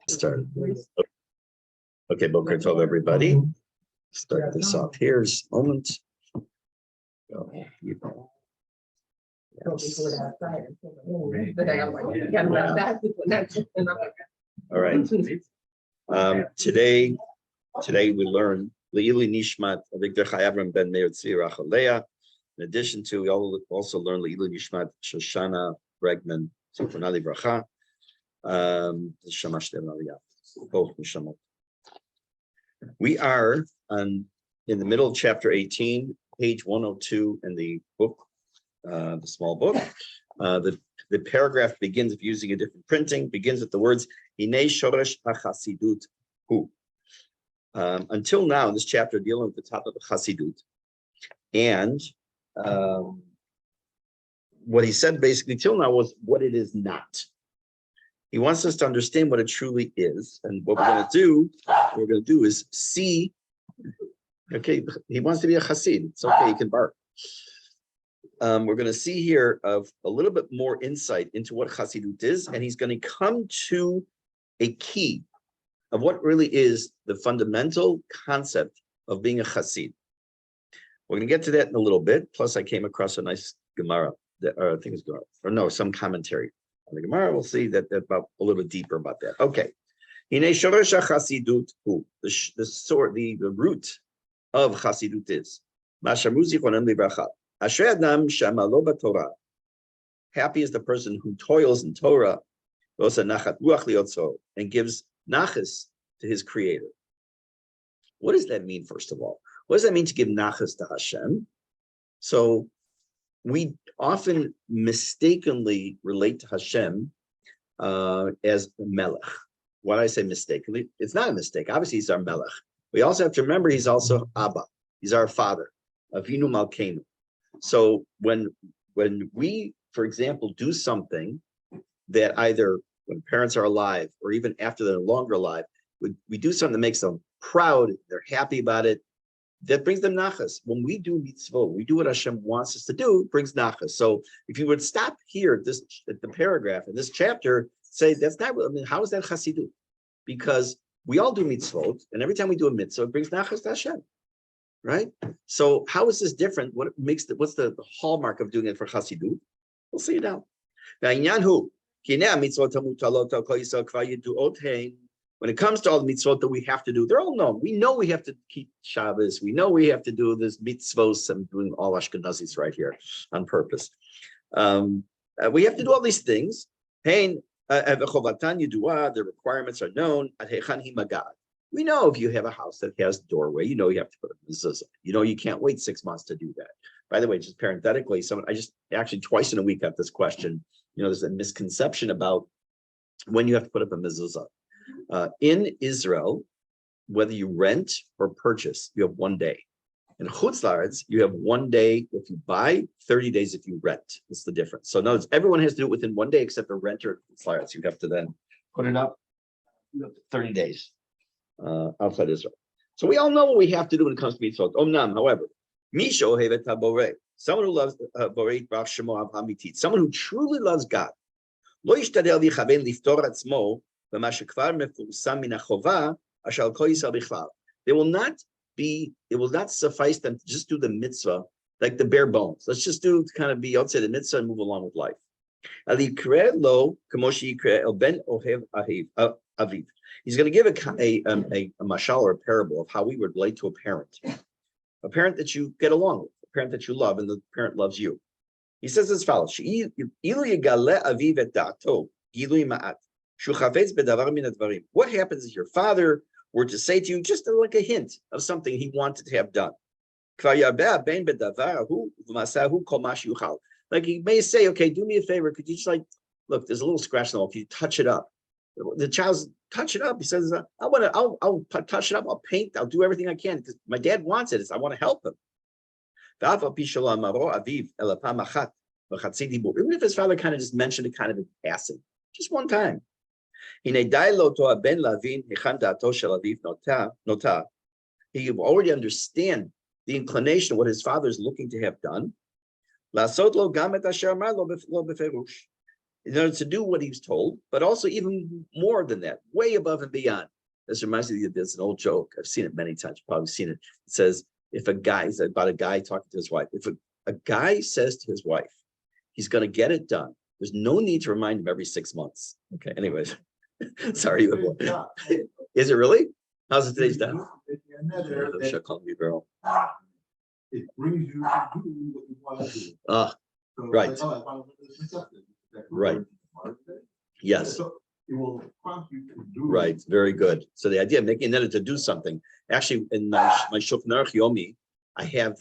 Start. Okay, Boker Tov, everybody. Start this off here. Just a moment. Go. Yes. All right. Today we learn Le'ili Nishmat Avigdor Chayavram Ben Meir Tzvi Rachalea. In addition to, we also learn Le'ili Nishmat Shoshana Bregman Zichronah Livracha. Both Neshamot. We are in the middle of chapter 18, page 102 in the book, the small book. The paragraph begins with using a different printing, begins with the words Hinei Shoresh HaChasidut Hu. Until now, in this chapter, dealing with the topic of Chasidut. And what he said basically till now was what it is not. He wants us to understand what it truly is. And what we're going to do is see, okay, he wants to be a Chassid. It's okay, he can bark. We're going to see here of a little bit more insight into what Chassidut is, and he's going to come to a key of what really is the fundamental concept of being a Chassid. We're going to get to that in a little bit. Plus, I came across a nice Gemara, I think it's Gemara, or no, some commentary on the Gemara. We'll see that about a little bit deeper about that. Okay. The root of Chasidut is happy is the person who toils in Torah and gives nachas to his creator. What does that mean, first of all? What does that mean to give nachas to Hashem? So we often mistakenly relate to Hashem as Melech. When I say mistakenly, it's not a mistake. Obviously, he's our Melech. We also have to remember he's also Abba. He's our Father, Avinu Malkeinu. So when we, for example, do something that either when parents are alive or even after they're no longer alive, we do something that makes them proud, they're happy about it, that brings them nachas. When we do mitzvot, we do what Hashem wants us to do, it brings nachas. So if you would stop here at the paragraph in this chapter, say that's not, I mean, how is that Chasidut? Because we all do mitzvot, and every time we do a mitzvah, it brings nachas to Hashem, right? So how is this different? What's the hallmark of doing it for Chasidut? We'll see it now. When it comes to all the mitzvot that we have to do, they're all known. We know we have to keep Shabbos. We know we have to do this mitzvos. I'm doing all Ashkenazis right here on purpose. We have to do all these things. The requirements are known. We know if you have a house that has a doorway, you know you have to put a mezuzah. You know you can't wait 6 months to do that. By the way, just parenthetically, I just actually twice in a week got this question. You know, there's a misconception about when you have to put up a mezuzah. In Israel, whether you rent or purchase, you have 1 day. In Chutz La'aretz, you have 1 day if you buy, 30 days if you rent. That's the difference. So notice everyone has to do it within 1 day except a renter at Chutz La'aretz. You have to then put it up 30 days outside Israel. So we all know what we have to do when it comes to mitzvot. Omnam, however, Misho hevet haborei, someone who loves borei Baruch Shemo Av Hamitit, someone who truly loves God. Lo yishtadel v'yichaven liftor atzmo. They will not suffice them to just do the mitzvah like the bare bones. Let's just do kind of be outside the mitzvah and move along with life. He's going to give a mashal or a parable of how we would relate to a parent that you get along with, a parent that you love, and the parent loves you. He says as follows: what happens if your father were to say to you just like a hint of something he wanted to have done? Like he may say, okay, do me a favor, could you just look, there's a little scratch on the wall, can you touch it up? The child's touch it up. He says, I'll touch it up, I'll paint, I'll do everything I can because my dad wants it. I want to help him. Even if his father kind of just mentioned it kind of in passing, just one time. He already understand the inclination of what his father is looking to have done. in order to do what he was told, but also even more than that, way above and beyond. This reminds me of this an old joke. I've seen it many times. You've probably seen it. It says, if a guy, it's about a guy talking to his wife. If a guy says to his wife, he's going to get it done, there's no need to remind him every 6 months. Okay, anyways. Sorry. Is it really? How's it today's done? It brings you to do what you want to do. Right. Right. Yes. So it will prompt you to do. Right. Very good. So the idea of making an edit to do something. Actually, in my Shulchan Aruch Yomi, I have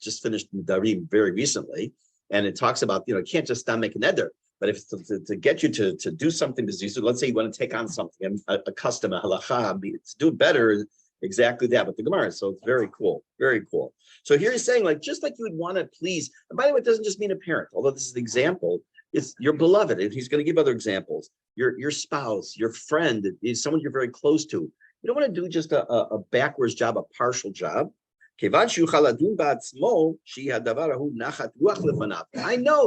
just finished Darim very recently, and it talks about, you can't just stop making eder, but if to get you to do something, so let's say you want to take on something, a custom, a halacha, to do it better, exactly that. But the Gemara, so it's very cool, very cool. So here he's saying, like, just like you would want to please, and by the way, it doesn't just mean a parent, although this is the example, it's your beloved, and he's going to give other examples, your spouse, your friend, someone you're very close to. You don't want to do just a backwards job, a partial job. I know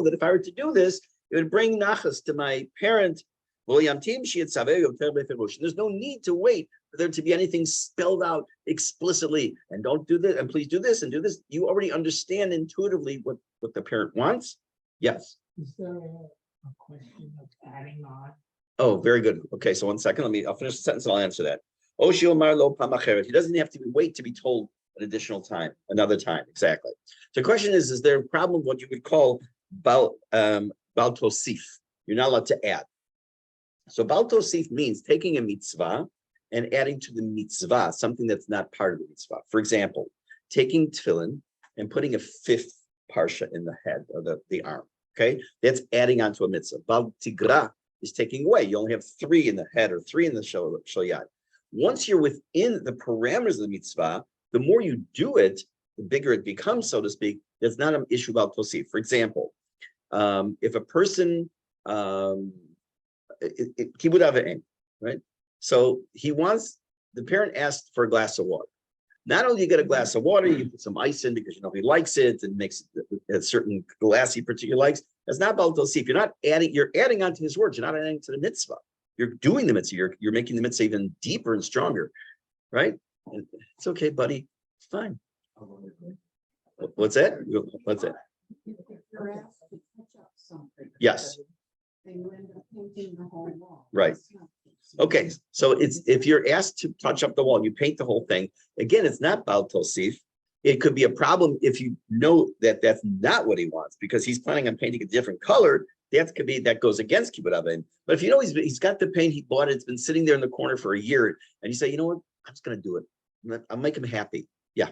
that if I were to do this, it would bring nachas to my parent. There's no need to wait for there to be anything spelled out explicitly. And don't do this, and please do this and do this. You already understand intuitively what the parent wants. Yes. Is there a question of adding on? Oh, very good. Okay, so 1 second. I'll finish the sentence and I'll answer that. He doesn't have to wait to be told an additional time, another time. Exactly. So the question is there a problem what you would call bal tosif? You're not allowed to add. So bal tosif means taking a mitzvah and adding to the mitzvah something that's not part of the mitzvah. For example, taking tefillin and putting a 5th parsha in the head or the arm. Okay, that's adding on to a mitzvah. Bal tigra is taking away. You only have 3 in the head or 3 in the shoyad. Once you're within the parameters of the mitzvah, the more you do it, the bigger it becomes, so to speak. There's not an issue about tosif. For example, if a person kibbud avim, right? So the parent asked for a glass of water. Not only you get a glass of water, you put some ice in because he likes it and makes it a certain glass he particularly likes. That's not bal tosif. You're adding on to his words. You're not adding to the mitzvah. You're doing the mitzvah. You're making the mitzvah even deeper and stronger, right? It's okay, buddy. It's fine. What's that? What's that? If you're asked to touch up something. Yes. And you end up painting the whole wall. Right. Okay, so if you're asked to touch up the wall, you paint the whole thing. Again, it's not bal tosif. It could be a problem if you know that that's not what he wants because he's planning on painting a different color. That goes against kibbud avim. But if you know he's got the paint, he bought it, it's been sitting there in the corner for a year, and you say, you know what, I'm just going to do it. I'll make him happy. Yeah.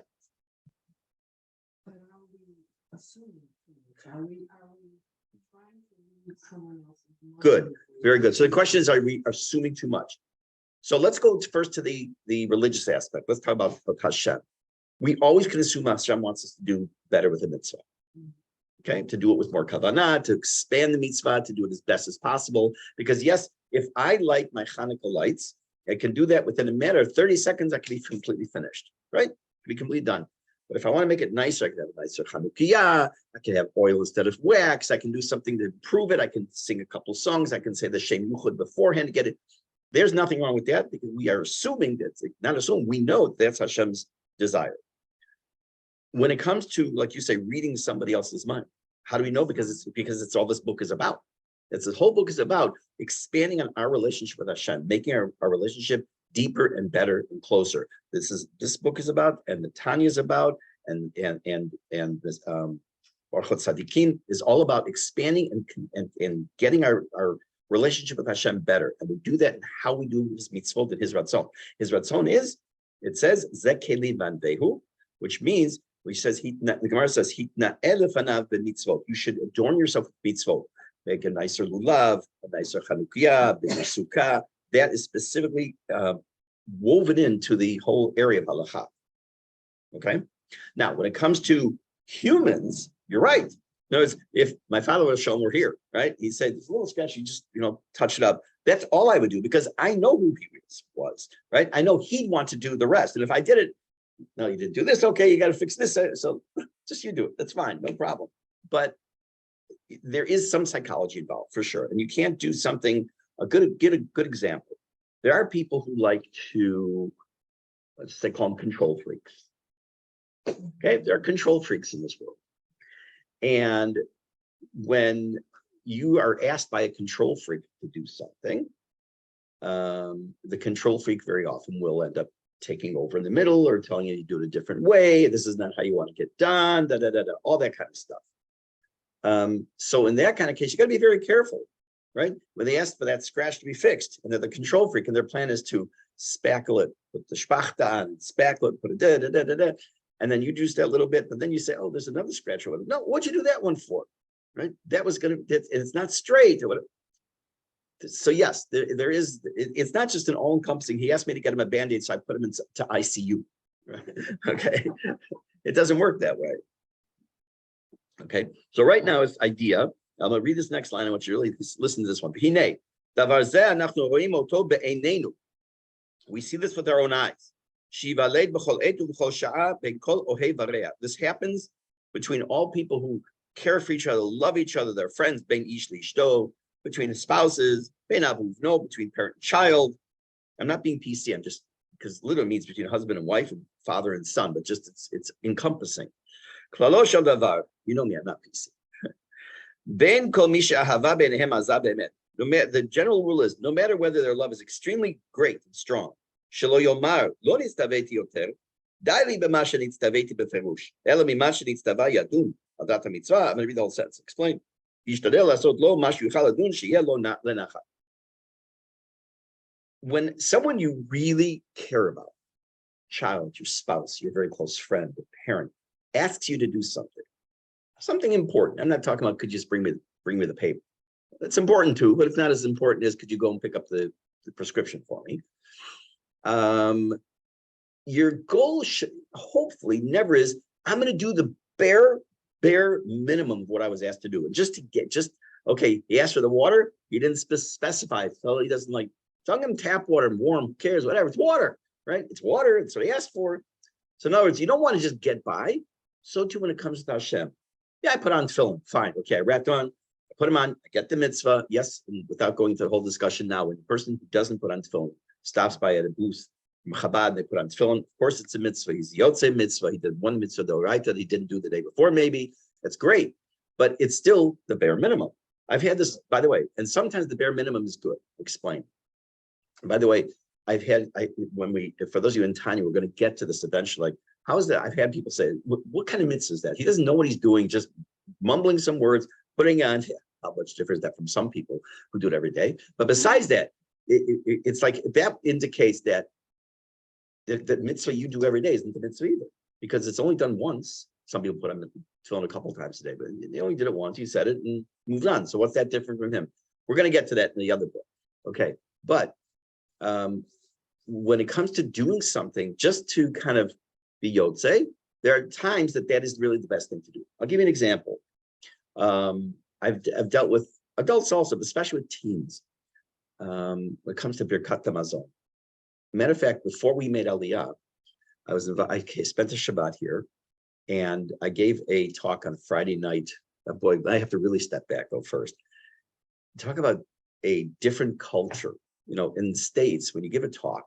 But are we assuming? Are we trying to read someone else's mind? Good. Very good. So the question is, are we assuming too much? So let's go first to the religious aspect. Let's talk about Hashem. We always can assume Hashem wants us to do better with the mitzvah. Okay, to do it with more kavanah, to expand the mitzvah, to do it as best as possible. Because yes, if I light my Hanukkah lights, I can do that within a matter of 30 seconds. I can be completely finished, right? Be completely done. But if I want to make it nicer, I can have a nicer Chanukiah. I can have oil instead of wax. I can do something to improve it. I can sing a couple songs. I can say the Shem Yuchud beforehand to get it. There's nothing wrong with that because we are assuming we know that's Hashem's desire. When it comes to, like you say, reading somebody else's mind, how do we know? Because it's all this book is about. This whole book is about expanding on our relationship with Hashem, making our relationship deeper and better and closer. This book is about, and the Tanya is about, and this Orchot Tzadikim is all about expanding and getting our relationship with Hashem better. And we do that in how we do his mitzvot and his ratzon. His ratzon is, it says, Zeh keli vandehu, which means, the Gemara says, Hitna elefanav b'mitzvot. You should adorn yourself with mitzvot. Make a nicer lulav, a nicer Chanukiah, bigger sukkah. That is specifically woven into the whole area of halakha. Okay. Now, when it comes to humans, you're right. In other words, if my father was shown were here, right? He said, "This little sketch, you just touch it up." That's all I would do because I know who he was, right? I know he'd want to do the rest, and if I did it, no, you didn't do this. Okay, you got to fix this. So just you do it. That's fine, no problem. But there is some psychology involved for sure. And you can't do something, get a good example. There are people who like to, let's say, call them control freaks. Okay, there are control freaks in this world. And when you are asked by a control freak to do something, the control freak very often will end up taking over in the middle or telling you do it a different way. This is not how you want to get done, all that kind of stuff. So in that kind of case, you got to be very careful, right? When they ask for that scratch to be fixed, and they're the control freak, and their plan is to spackle it, put the spachta on, spackle it, put it and then you juice that little bit, but then you say, oh, there's another scratch over there. No, what'd you do that one for? Right? That was gonna, it's not straight or whatever. So yes, there is, it's not just an all-encompassing, he asked me to get him a Band-Aid, so I put him into ICU. Right? Okay, it doesn't work that way. Okay, so right now it's idea. I'm gonna read this next line. I want you to really listen to this one. We see this with our own eyes. This happens between all people who care for each other, love each other, their friends, between the spouses, between parent and child. I'm not being PC, I'm just, because literally means between husband and wife and father and son, but just it's encompassing. You know me, I'm not PC. The general rule is no matter whether their love is extremely great and strong, I'm going to read the whole sentence. Explain. When someone you really care about, child, your spouse, your very close friend, a parent, asks you to do something important. I'm not talking about could you just bring me the paper. That's important too, but it's not as important as could you go and pick up the prescription for me. Your goal should hopefully never is I'm going to do the bare minimum of what I was asked to do, and okay. He asked for the water, he didn't specify, so he doesn't like. So I'm going to tap water, warm, who cares, whatever. It's water, right? It's water. It's what he asked for. So in other words, you don't want to just get by. So too when it comes to Hashem. Yeah, I put on tefillin. Fine. Okay, I wrapped on. I put them on. I get the mitzvah. Yes, and without going to the whole discussion now, when the person who doesn't put on tefillin stops by at a booth, Chabad, they put on tefillin. Of course, it's a mitzvah. He's the Yotzei mitzvah. He did one mitzvah d'oraita that he didn't do the day before, maybe. That's great. But it's still the bare minimum. I've had this, by the way, and sometimes the bare minimum is good. Explain. By the way, for those of you in Tanya, we're going to get to this eventually. Like, how is that? I've had people say, what kind of mitzvah is that? He doesn't know what he's doing, just mumbling some words, putting on, how much different is that from some people who do it every day? But besides that, it's like that indicates that the mitzvah you do every day isn't the mitzvah either, because it's only done once. Some people put on the tefillin a couple of times a day, but they only did it once. He said it and moved on. So what's that different from him? We're going to get to that in the other book. Okay. But when it comes to doing something just to kind of be Yotzei, there are times that is really the best thing to do. I'll give you an example. I've dealt with adults also, but especially with teens. When it comes to Birkat Hamazon. Matter of fact, before we made Aliyah, I spent a Shabbat here, and I gave a talk on Friday night. Boy, I have to really step back though first. Talk about a different culture. You know, in the States, when you give a talk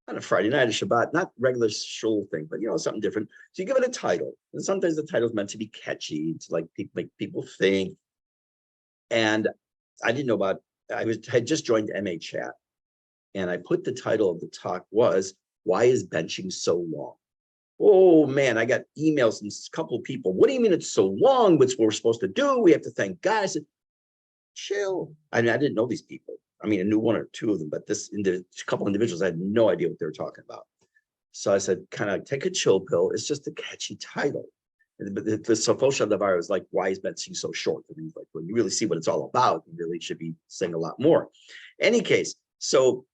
on a Friday night, a Shabbat, not regular shul thing, but something different. So you give it a title, and sometimes the title is meant to be catchy, to make people think. And I didn't know about. I had just joined MA Chat, and I put the title of the talk was "Why is benching so long?" Oh man, I got emails from a couple of people. What do you mean it's so long? What's what we're supposed to do? We have to thank God. I said, chill. I didn't know these people. I mean, I knew one or two of them, but a couple individuals, I had no idea what they were talking about. So I said, kind of take a chill pill. It's just a catchy title. But the Sofosha of the Davar was like, why is benching so short? I mean, like when you really see what it's all about, you really should be saying a lot more. Any case, so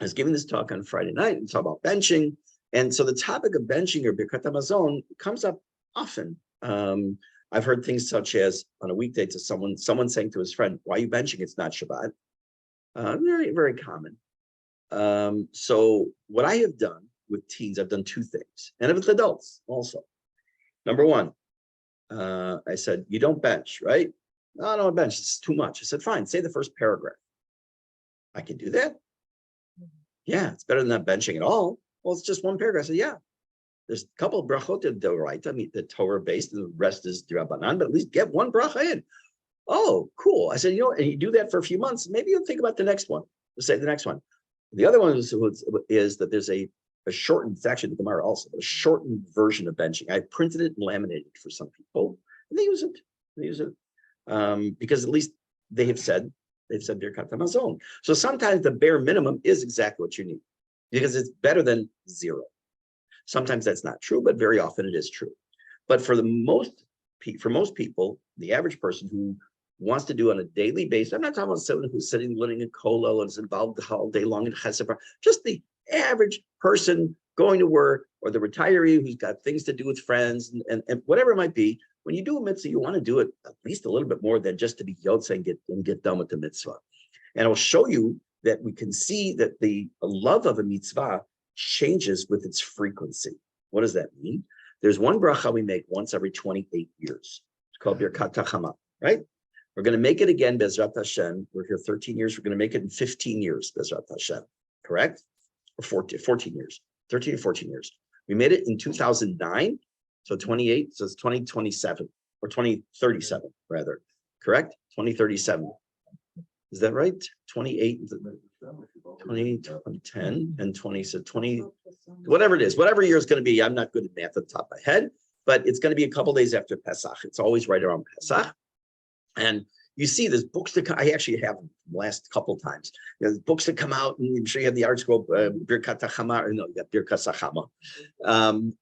I was giving this talk on Friday night and talk about benching. And so the topic of benching or Birkat Hamazon comes up often. I've heard things such as on a weekday to someone saying to his friend, why are you benching? It's not Shabbat. Very, very common. So what I have done with teens, I've done two things, and with adults also. Number one, I said, you don't bench, right? No, I don't want to bench. It's too much. I said, fine, say the first paragraph. I can do that. Yeah, it's better than not benching at all. Well, it's just one paragraph. I said, yeah. There's a couple of brachot of Doraita, I mean, the Torah based, and the rest is D'Rabbanan, but at least get one bracha in. Oh, cool. I said, you know, and you do that for a few months, maybe you'll think about the next one. Let's say the next one. The other one is that there's a shortened, it's actually the Gemara also, but a shortened version of benching. I printed it and laminated it for some people, and they use it. They use it because at least they've said Birkat Hamazon. So sometimes the bare minimum is exactly what you need because it's better than zero. Sometimes that's not true, but very often it is true. But for most people, the average person who wants to do on a daily basis, I'm not talking about someone who's sitting, living in kollel and is involved all day long in chesed, just the average person going to work, or the retiree who's got things to do with friends and whatever it might be. When you do a mitzvah, you want to do it at least a little bit more than just to be yotze and get done with the mitzvah. And I'll show you that we can see that the love of a mitzvah changes with its frequency. What does that mean? There's one bracha we make once every 28 years. It's called Birkat Hachama, right? We're going to make it again, Bezrat Hashem. We're here 13 years. We're going to make it in 15 years, Bezrat Hashem, correct? Or 14 years, 13 or 14 years. We made it in 2009, so 28, so it's 2027, or 2037, rather, correct? 2037. Is that right? 28, 20, 2010, and 20, so 20, whatever it is, whatever year it's going to be. I'm not good at math at the top of my head, but it's going to be a couple days after Pesach. It's always right around Pesach. And you see there's books that I actually have them the last couple times. There's books that come out, and I'm sure you have the art scroll, Birkat Hachama, or no, you got Birkat Hachama.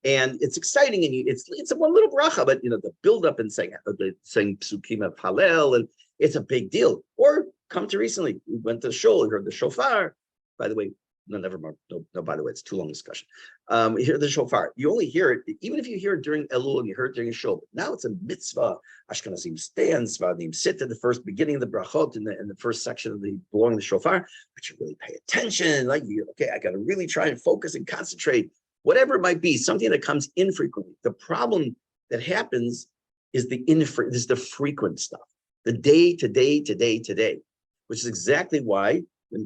And it's exciting, and it's a one little bracha, but you know, the build up and saying Psukim of Hallel, and it's a big deal. Or come to recently, we went to shul, heard the shofar. By the way, no, never mind. No, by the way, it's too long discussion. You hear the shofar. You only hear it, even if you hear it during Elul and you heard it during a shul. Now it's a mitzvah. Ashkenazim stand, Sfaradim sit at the first beginning of the brachot in the first section of the blowing the shofar, but you really pay attention. Like, okay, I got to really try and focus and concentrate. Whatever it might be, something that comes infrequently. The problem that happens is the frequent stuff, the day to day, which is exactly why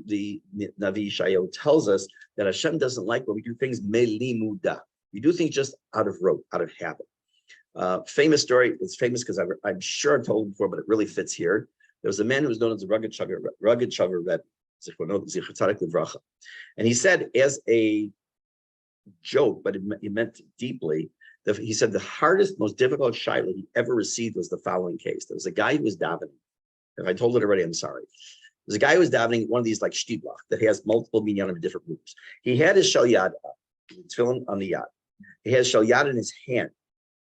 the Navi Yeshayahu tells us that Hashem doesn't like when we do things melimuda. We do things just out of rote, out of habit. Famous story. It's famous because I'm sure I've told it before, but it really fits here. There was a man who was known as the Rugged Shavar Rebbe, and he said, as a joke, but he meant deeply, he said the hardest, most difficult shaila he ever received was the following case. There was a guy who was davening. If I told it already, I'm sorry. There's a guy who was davening one of these like shtiblach that has multiple minyanim in different rooms. He had his shal yad up, tefillin on the yad. He has shal yad in his hand.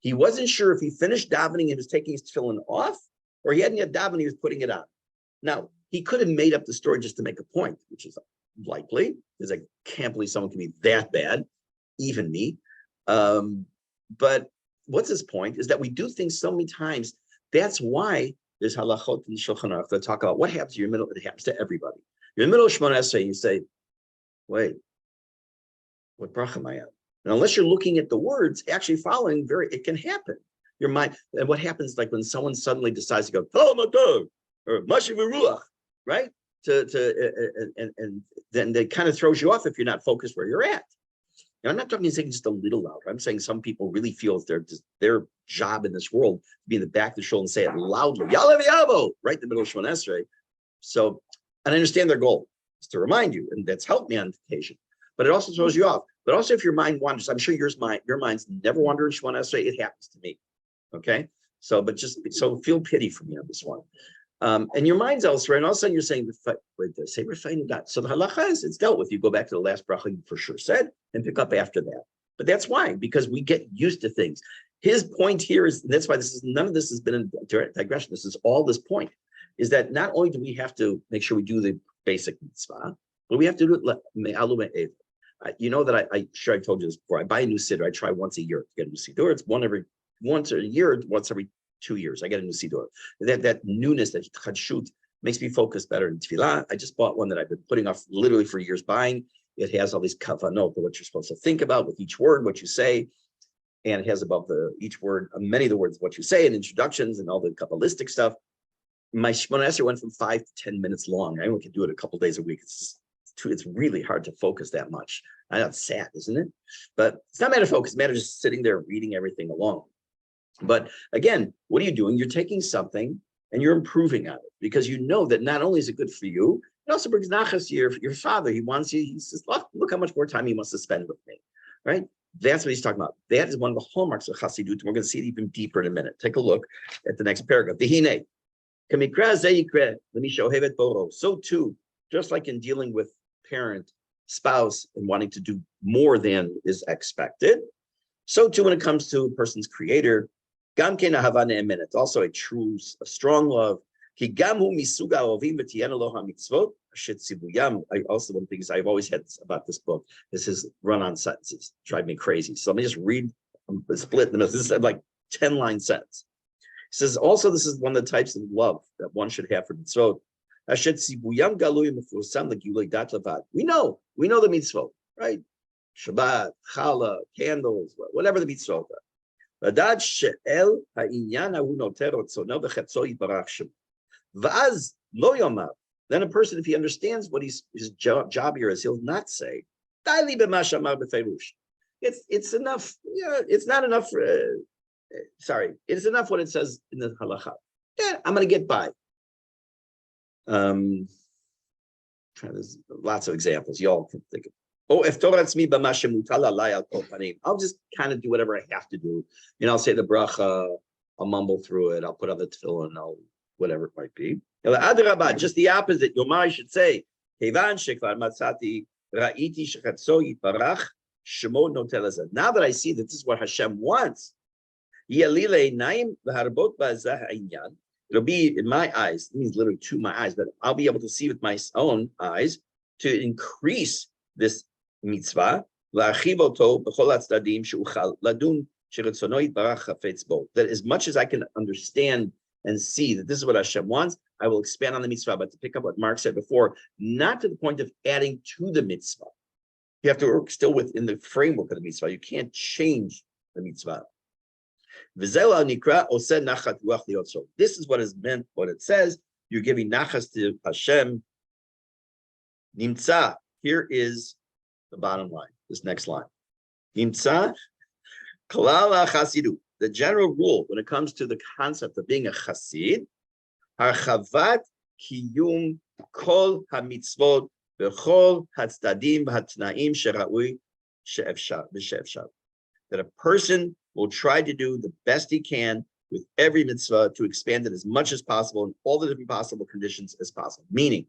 He wasn't sure if he finished davening and was taking his tefillin off, or he hadn't yet davened, he was putting it on. Now, he could have made up the story just to make a point, which is likely, because I can't believe someone can be that bad, even me. But what's his point is that we do things so many times. That's why there's halachot in Shulchan Aruch that talk about what happens in your middle. It happens to everybody. You're in the middle of Shemona Esrei, you say, wait, what bracha am I at? And unless you're looking at the words, actually following, it can happen. Your mind, and what happens like when someone suddenly decides to go, oh my God, or Mashi V'ruach, right? And then it kind of throws you off if you're not focused where you're at. Now, I'm not talking saying just a little louder. I'm saying some people really feel it's their job in this world to be in the back of the shul and say it loudly, Ya'alev Yavo, right in the middle of Shemona Esrei. So, and I understand their goal is to remind you, and that's helped me on occasion. But it also throws you off. But also, if your mind wanders, I'm sure your mind's never wandered in Shemona Esrei. It happens to me. Okay, so feel pity for me on this one. And your mind's elsewhere, and all of a sudden you're saying, wait, say refining that. So the halacha is it's dealt with. You go back to the last bracha you for sure said and pick up after that. But that's why, because we get used to things. His point here is, and that's why none of this has been in direct digression. This is all this point, is that not only do we have to make sure we do the basic mitzvah, but we have to do it. You know that I told you this before. I buy a new siddur. I try once a year to get a new siddur. It's once a year, once every 2 years. I get a new siddur. That newness, that chadshut, makes me focus better in tefillah. I just bought one that I've been putting off literally for years buying. It has all these kavanot, what you're supposed to think about with each word, what you say, and it has above each word, many of the words, what you say, and introductions, and all the Kabbalistic stuff. my Shemona Esrei went from 5 to 10 minutes long. I only can do it a couple days a week. It's really hard to focus that much. I know it's sad, isn't it? But it's not a matter of focus, it's a matter of just sitting there reading everything alone. But again, what are you doing? You're taking something and you're improving on it, because you know that not only is it good for you, it also brings nachas to your father. He wants you, he says, look how much more time he wants to spend with me, right? That's what he's talking about. That is one of the hallmarks of Chassidut, and we're going to see it even deeper in a minute. Take a look at the next paragraph. So too, just like in dealing with parent, spouse, and wanting to do more than is expected, so too when it comes to a person's creator, it's also a strong love. Also, one of the things I've always had about this book is his run-on sentences. Drive me crazy. So let me just read a split in the middle. This is like 10-line sentence. He says, also, this is one of the types of love that one should have for mitzvot. We know the mitzvot, right? Shabbat, challah, candles, whatever the mitzvot are. Then a person, if he understands what his job here is, he'll not say, it's enough. Yeah, it's not enough. It's enough what it says in the halacha. Yeah, I'm going to get by. There's lots of examples. You all can think of. I'll just kind of do whatever I have to do. I'll say the bracha, I'll mumble through it, I'll put on the tefillin, I'll whatever it might be. Just the opposite. Yomai should say, now that I see that this is what Hashem wants, it'll be in my eyes, it means literally to my eyes, but I'll be able to see with my own eyes to increase this mitzvah, that as much as I can understand and see that this is what Hashem wants, I will expand on the mitzvah. But to pick up what Mark said before, not to the point of adding to the mitzvah. You have to work still within the framework of the mitzvah. You can't change the mitzvah. This is what is meant, what it says. You're giving nachas to Hashem. Nimtza. Here is the bottom line, this next line. Nimtza klal chasidu. The general rule when it comes to the concept of being a chasid, harchavat kiyum kol hamitzvot bechol hatzdadim v'hatnaim shera'ui she'efshar. That a person will try to do the best he can with every mitzvah to expand it as much as possible in all the different possible conditions as possible. Meaning,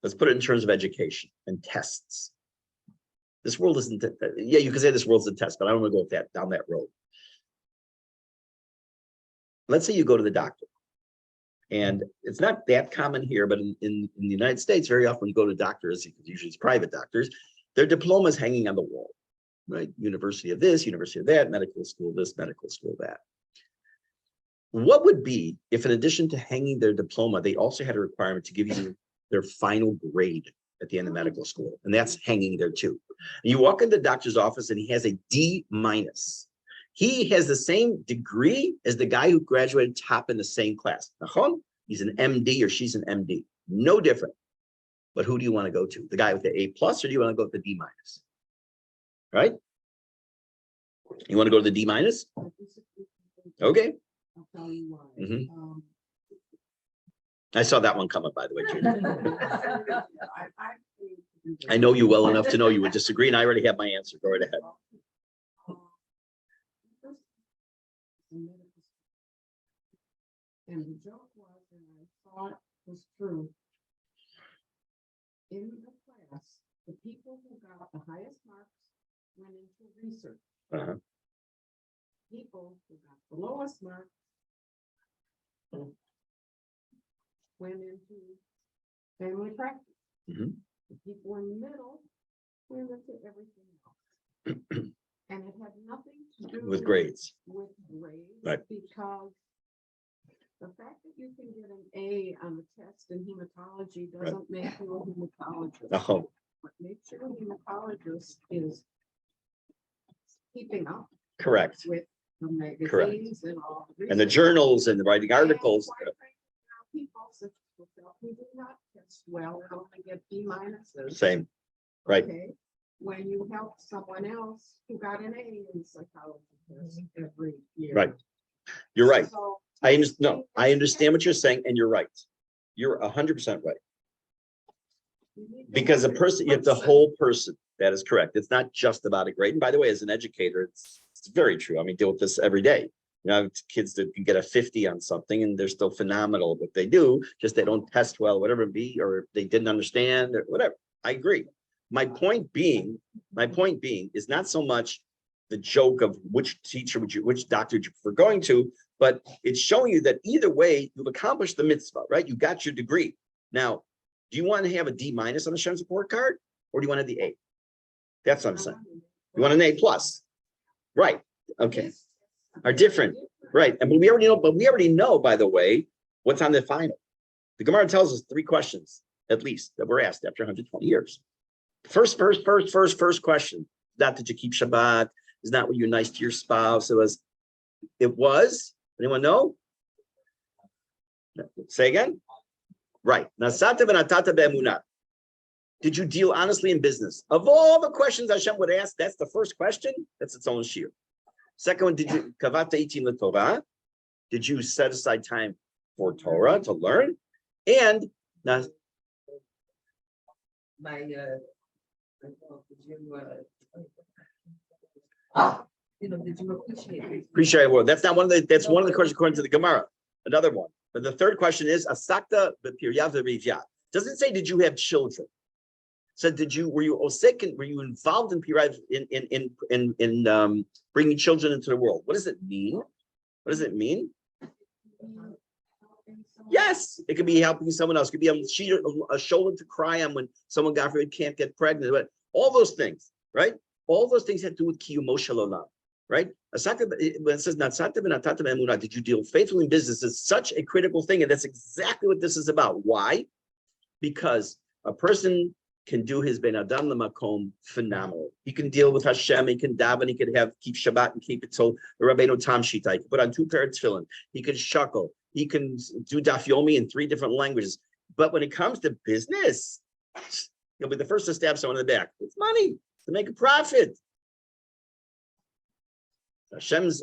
let's put it in terms of education and tests. This world isn't, you can say this world's a test, but I don't want to go down that road. Let's say you go to the doctor, and it's not that common here, but in the United States, very often you go to doctors, usually it's private doctors, their diploma is hanging on the wall, right? University of this, university of that, medical school this, medical school that. What would be if, in addition to hanging their diploma, they also had a requirement to give you their final grade at the end of medical school, and that's hanging there too. And you walk into the doctor's office and he has a D-. He has the same degree as the guy who graduated top in the same class. He's an MD or she's an MD. No different. But who do you want to go to? The guy with the A+, or do you want to go with the D-? Right? You want to go to the D-? Okay. I'll tell you why. I saw that one coming, by the way, Judy. I know you well enough to know you would disagree, and I already have my answer. Go right ahead. And the joke was, and I thought was true, in the class, the people who got the highest marks went into research. People who got the lowest marks went into family practice. The people in the middle went into everything else. And it had nothing to do With grades. Right. Because the fact that you can get an A on the test in hematology doesn't make you a hematologist. What makes you a hematologist is keeping up. Correct. With the Correct. magazines and all. And the journals and the writing articles. And quite frankly, now people such as myself who do not test well and only get B minuses. Same, right? Okay, when you help someone else who got an A in psychology test every year. Right. You're right. So I understand. No, I understand what you're saying, and you're right. You're 100% right. you need to Because a look at person, you have the whole person. That is correct. It's not just about a grade. And by the way, as an educator, it's very true. I mean, deal with this every day. You know, I have kids that can get a 50 on something and they're still phenomenal at what they do, just they don't test well, whatever it be, or they didn't understand or whatever. I agree. My point being is not so much the joke of which teacher would you, which doctor would you prefer going to, but it's showing you that either way, you've accomplished the mitzvah, right? You got your degree. Now, do you want to have a D- on the Shem's report card, or do you want to have the A? That's what I'm saying. You want an A plus, right? Okay, are different, right? And we already know, by the way, what's on the final. The Gemara tells us 3 questions at least that were asked after 120 years. First question. Not did you keep Shabbat? Is not were you nice to your spouse? It was. Anyone know? Say again. Right. Nasata v'natata be'emunah. Did you deal honestly in business? Of all the questions Hashem would ask, that's the first question. That's its own shir. Second one, did you kavata itim l'Torah? Did you set aside time for Torah to learn? And now, did you appreciate it? appreciate it. Well, that's not one of the. That's one of the questions according to the Gemara. Another one. But the third question is asakta b'piryav v'rivya. Doesn't say did you have children. Said were you osek and were you involved in piryav in bringing children into the world? What does it mean? What does it mean? Yes, it could be helping someone else. It could be a shoulder to cry on when someone, God forbid, can't get pregnant. But all those things, right? All those things have to do with kiyumo shel olam, right? When it says natsata v'natata be'emunah, did you deal faithfully in business? Is such a critical thing, and that's exactly what this is about. Why? Because a person can do his ben adam lemakom phenomenally. He can deal with Hashem. He can daven. He can keep Shabbat and keep it till the Rabbeinu Tam Shita. He can put on 2 pairs of tefillin. He can shuckle. He can do daf yomi in 3 different languages. But when it comes to business, he'll be the first to stab someone in the back. It's money to make a profit. Hashem's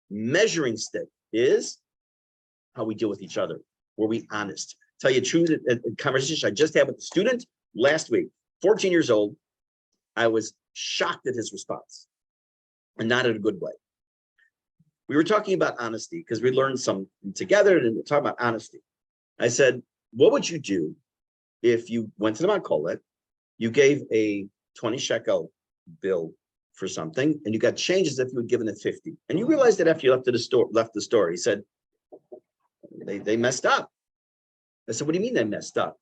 measuring stick is how we deal with each other. Were we honest? Tell you the truth, a conversation I just had with the student last week, 14 years old, I was shocked at his response, and not in a good way. We were talking about honesty because we learned some together, and we're talking about honesty. I said, what would you do if you went to the Makolet, you gave a 20 shekel bill for something, and you got change as if you had given it 50, and you realized that after you left the store, he said, they messed up. I said, what do you mean they messed up?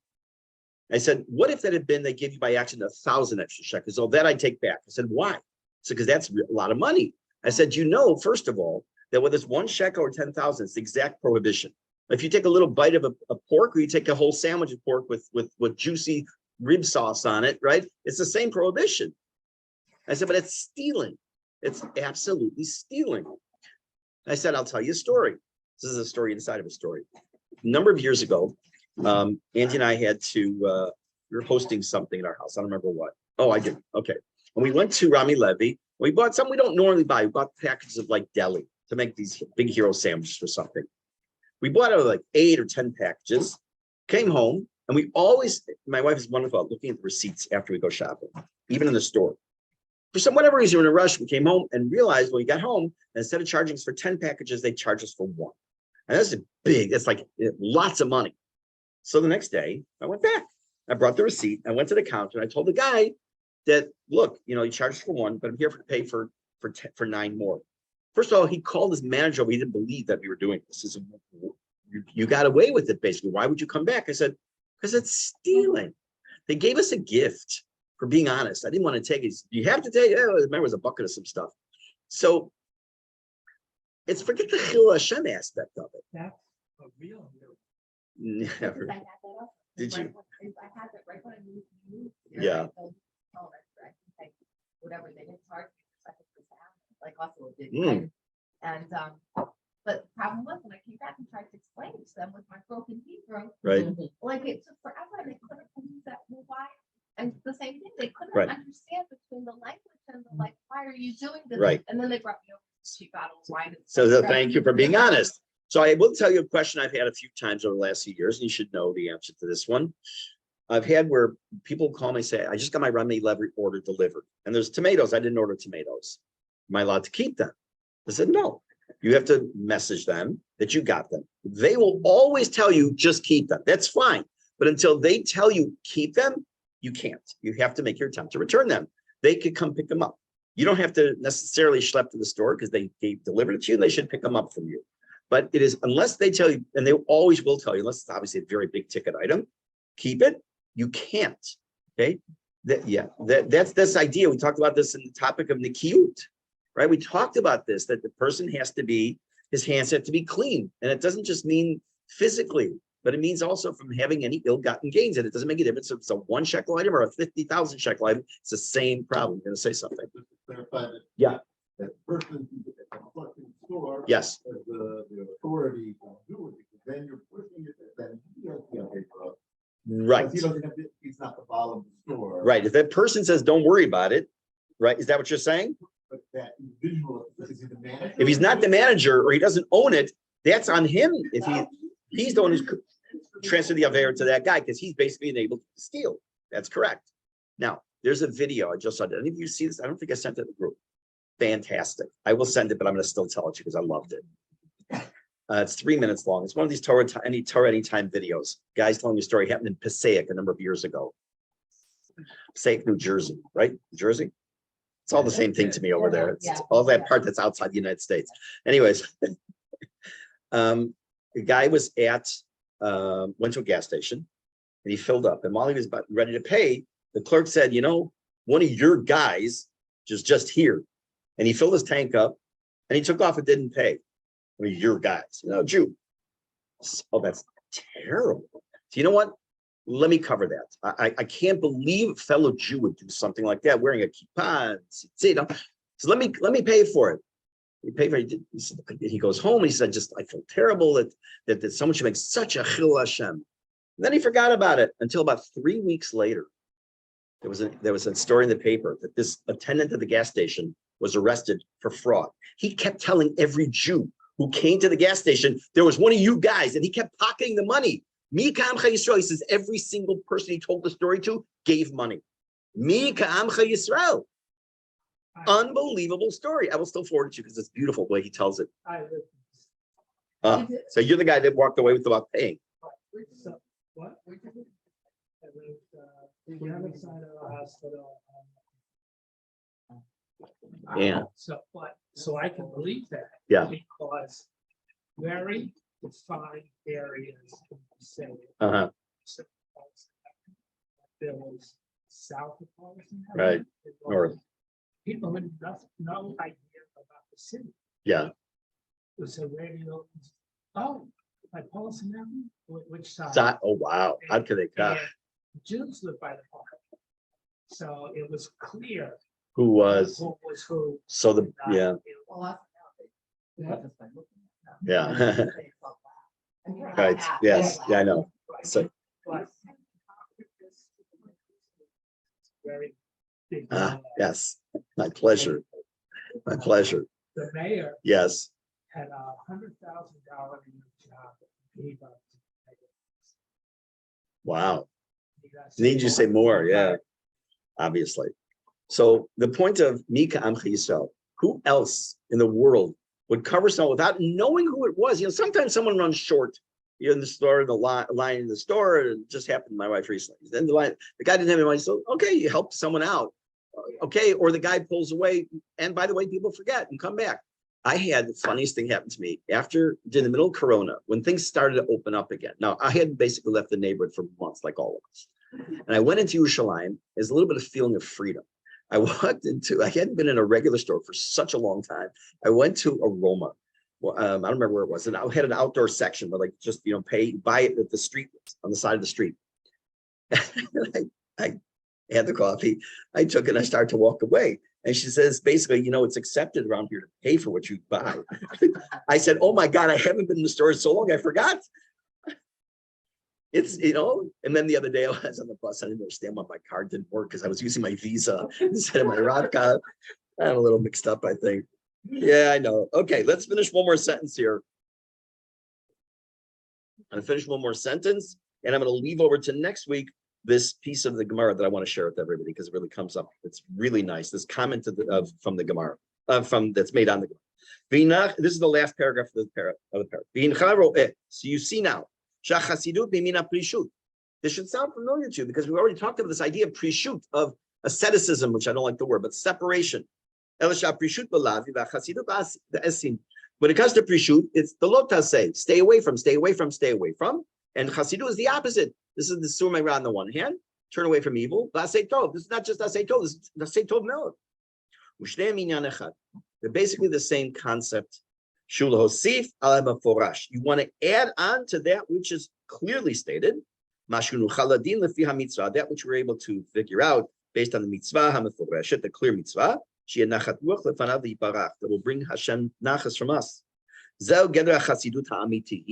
I said, what if that had been they gave you by accident 1,000 extra shekels? Oh, that I take back. I said, why? So because that's a lot of money. I said, first of all, that whether it's 1 shekel or 10,000, it's the exact prohibition. If you take a little bite of a pork, or you take a whole sandwich of pork with juicy rib sauce on it, right? It's the same prohibition. I said, but it's stealing. It's absolutely stealing. I said, I'll tell you a story. This is a story inside of a story. A number of years ago, Andy and I had to, we were hosting something in our house. I don't remember what. Oh, I did. Okay. And we went to Rami Levy. We bought something we don't normally buy. We bought packages of like deli to make these big hero sandwiches or something. We bought out like 8 or 10 packages, came home, and we always, my wife is wonderful at looking at the receipts after we go shopping, even in the store. For whatever reason, we were in a rush, we came home and realized when we got home, instead of charging us for 10 packages, they charged us for 1. And that's that's like lots of money. So the next day I went back, I brought the receipt, I went to the counter, and I told the guy that, look, you charged for 1, but I'm here to pay for 9 more. First of all, he called his manager over. He didn't believe that we were doing this. He said, you got away with it, basically. Why would you come back? I said, because it's stealing. They gave us a gift for being honest. I didn't want to take it. You have to take it. Remember, it was a bucket of some stuff. So it's forget the Chil Hashem aspect of it. That's a real. Never. I had that up. Did you? I had that right when I moved. Yeah. Whatever they didn't charge me for second for sound. Like also it did. And, but the problem was when I came back and tried to explain it to them with my broken Hebrew, right? like it took forever and they couldn't use that, well, why? And the same thing, they couldn't Right. understand between the language and the like, why are you doing this? Right. And then they brought me over to cheap out of wine. So thank you for being honest. So I will tell you a question I've had a few times over the last few years, and you should know the answer to this one. I've had where people call me and say, I just got my Rami Levy order delivered. And there's tomatoes. I didn't order tomatoes. Am I allowed to keep them? I said, no. You have to message them that you got them. They will always tell you, just keep them. That's fine. But until they tell you keep them, you can't. You have to make your attempt to return them. They could come pick them up. You don't have to necessarily schlep to the store because they delivered it to you. They should pick them up from you. But it is, unless they tell you, and they always will tell you, unless it's obviously a very big ticket item, keep it. You can't. Okay. That's this idea. We talked about this in the topic of Nikiyut, right? We talked about this, that the person has to be, his hands have to be clean. And it doesn't just mean physically, but it means also from having any ill-gotten gains. And it doesn't make a difference if it's a 1 shekel item or a 50,000 shekel item. It's the same problem. I'm going to say something. Just to clarify that. Yeah. That person who's at the collecting store. Yes. The authority don't do it, because then you're pushing it, then he has to pay for it. Right. Because he doesn't have, he's not the bottom of the store. Right. If that person says, don't worry about it, right? Is that what you're saying? But that individual, is he the manager? If he's not the manager or he doesn't own it, that's on him. If he's the one who's transferred the Avera to that guy, because he's basically enabled to steal. That's correct. Now, there's a video I just saw. Did any of you see this? I don't think I sent it in the group. Fantastic. I will send it, but I'm going to still tell it to you because I loved it. It's 3 minutes long. It's one of these Torah Anytime videos. Guys telling you a story happened in Passaic a number of years ago. Passaic, New Jersey, right? New Jersey? It's all the same thing to me over there. It's all that part that's outside the United States. Anyways, the guy was went to a gas station and he filled up. And while he was about ready to pay, the clerk said, you know, one of your guys is just here. And he filled his tank up and he took off and didn't pay. I mean, your guys, you know, Jew. Oh, that's terrible. So you know what? Let me cover that. I can't believe a fellow Jew would do something like that, wearing a kippah, you know. So let me pay for it. He paid for it. He goes home and he said, I feel terrible that someone should make such a chil Hashem. And then he forgot about it until about 3 weeks later. There was a story in the paper that this attendant at the gas station was arrested for fraud. He kept telling every Jew who came to the gas station, there was one of you guys, and he kept pocketing the money. Mi ka'amcha Yisrael, he says every single person he told the story to gave money. Mi ka'amcha Yisrael. Unbelievable story. I will still forward it to you because it's beautiful the way he tells it. So you're the guy that walked away without paying. So, what? I went the other side of the hospital. Yeah. So I can believe that. Yeah. Because very defined areas in the city. Uh-huh. There was south of Palestine. Right. North. People had no idea about the city. Yeah. It was a radio. Oh, by Paulson Avenue? Which side? Oh, wow. How could they cut? Jews lived by the park. So it was clear Who was? who was who. So yeah. Yeah. Right. Yes. Yeah, I know. So very big. yes. My pleasure. My pleasure. The mayor Yes. had $100,000 job. He gave up. Wow. Need you say more? Yeah. Obviously. So the point of Mika Amcha Yisrael, who else in the world would cover someone without knowing who it was? You know, sometimes someone runs short. You're in the store, the line in the store. It just happened to my wife recently. Then the guy didn't have any money. So, okay, you helped someone out. Okay, or the guy pulls away. And by the way, people forget and come back. I had the funniest thing happen to me in the middle of Corona, when things started to open up again. Now, I had basically left the neighborhood for months, like all of us. And I went into Yesharim. There's a little bit of feeling of freedom. I hadn't been in a regular store for such a long time. I went to Aroma. Well, I don't remember where it was. And I had an outdoor section, but like just, buy it at the street, on the side of the street. I had the coffee. I took it and I started to walk away. And she says, basically, it's accepted around here to pay for what you buy. I said, oh my God, I haven't been in the store so long, I forgot. It's, and then the other day I was on the bus, I didn't understand why my card didn't work because I was using my Visa instead of my Radka. I'm a little mixed up, I think. Yeah, I know. Okay, let's finish one more sentence here. I'm gonna finish one more sentence, and I'm gonna leave over to next week this piece of the Gemara that I want to share with everybody because it really comes up. It's really nice. This comment from the Gemara, that's made on the Gemara. This is the last paragraph of the paragraph. So you see now, this should sound familiar to you because we already talked about this idea of prishut, of asceticism, which I don't like the word, but separation. When it comes to prishut, it's the lotaseh, stay away from, stay away from, stay away from. And chasidut is the opposite. This is the surah on the one hand, turn away from evil. Asay tov. This is not just asay tov. This is asay tov melod. They're basically the same concept. Shul hosif ala maforash. You want to add on to that which is clearly stated. Mashunu chaladin lefi hamitzvah. That which we're able to figure out based on the mitzvah hamaforeshet, the clear mitzvah. That will bring Hashem nachas from us. He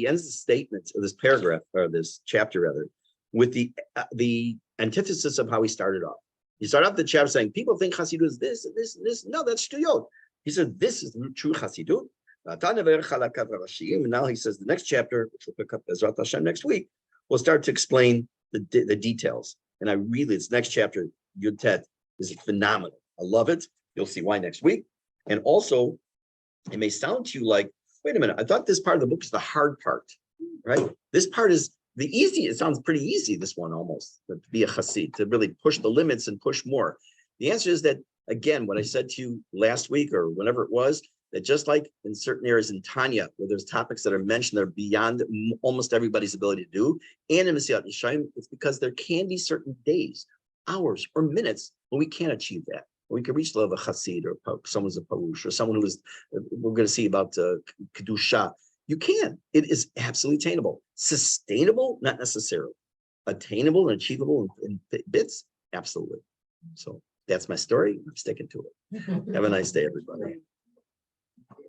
ends the statement of this paragraph, or this chapter rather, with the antithesis of how he started off. He started off the chapter saying, people think Hasidut is this and this and this. No, that's shtuyot. He said, this is the true Hasidut. And now he says the next chapter, which we'll pick up Bezrat Hashem next week, will start to explain the details. And this next chapter, Yud Tet, is phenomenal. I love it. You'll see why next week. And also, it may sound to you like, wait a minute, I thought this part of the book is the hard part, right? This part is the easy. It sounds pretty easy, this one almost, to be a chassid, to really push the limits and push more. The answer is that, again, what I said to you last week or whenever it was, that just like in certain areas in Tanya, where there's topics that are mentioned that are beyond almost everybody's ability to do, and in Mesilat Yesharim, it's because there can be certain days, hours, or minutes when we can't achieve that. We can reach the level of a chassid or someone's a parush or someone who is, we're going to see about kedusha. You can. It is absolutely attainable. Sustainable, not necessarily. Attainable and achievable in bits, absolutely. So that's my story. I'm sticking to it. Have a nice day, everybody.